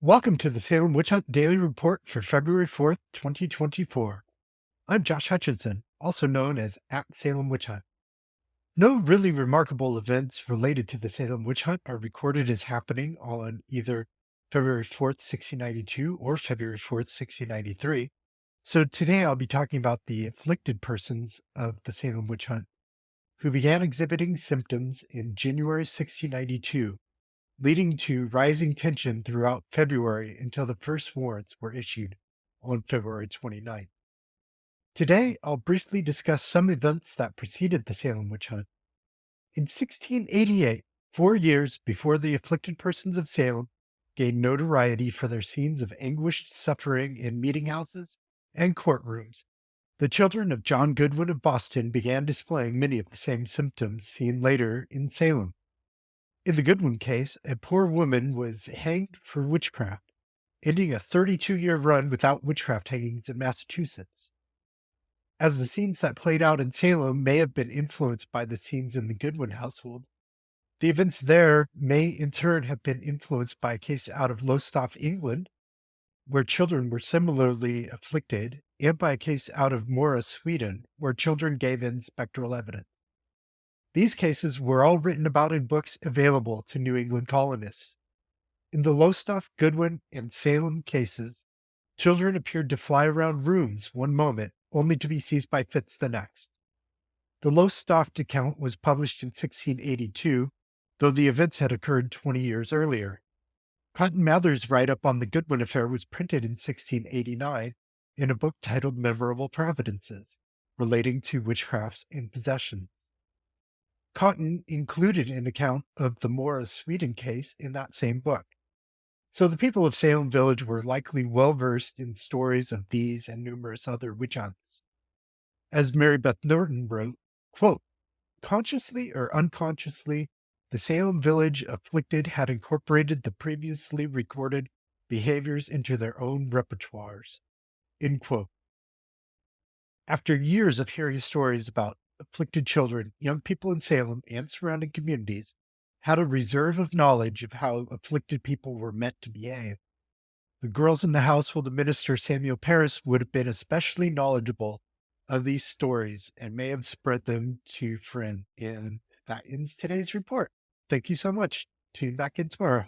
Welcome to the Salem Witch-Hunt Daily Report for February 4th, 2024. I'm Josh Hutchinson, also known as at Salem Witch-Hunt. No really remarkable events related to the Salem Witch-Hunt are recorded as happening on either February 4th, 1692 or February 4th, 1693. So today I'll be talking about the afflicted persons of the Salem Witch-Hunt who began exhibiting symptoms in January 1692, leading to rising tension throughout February until the first warrants were issued on February 29th. Today, I'll briefly discuss some events that preceded the Salem witch hunt. In 1688, 4 years before the afflicted persons of Salem gained notoriety for their scenes of anguished suffering in meeting houses and courtrooms, the children of John Goodwin of Boston began displaying many of the same symptoms seen later in Salem. In the Goodwin case, a poor woman was hanged for witchcraft, ending a 32-year run without witchcraft hangings in Massachusetts. As the scenes that played out in Salem may have been influenced by the scenes in the Goodwin household, the events there may in turn have been influenced by a case out of Lowestoft, England, where children were similarly afflicted, and by a case out of Mora, Sweden, where children gave in spectral evidence. These cases were all written about in books available to New England colonists. In the Lowestoft, Goodwin, and Salem cases, children appeared to fly around rooms one moment, only to be seized by fits the next. The Lowestoft account was published in 1682, though the events had occurred 20 years earlier. Cotton Mather's write-up on the Goodwin affair was printed in 1689 in a book titled Memorable Providences, relating to witchcrafts and possessions. Cotton included an account of the Mora, Sweden case in that same book. So the people of Salem Village were likely well versed in stories of these and numerous other witch hunts. As Mary Beth Norton wrote, quote, "Consciously or unconsciously, the Salem Village afflicted had incorporated the previously recorded behaviors into their own repertoires." End quote. After years of hearing stories about afflicted children, young people in Salem and surrounding communities had a reserve of knowledge of how afflicted people were meant to behave. The girls in the household of Minister Samuel Parris would have been especially knowledgeable of these stories and may have spread them to friends. And that ends today's report. Thank you so much. Tune back in tomorrow.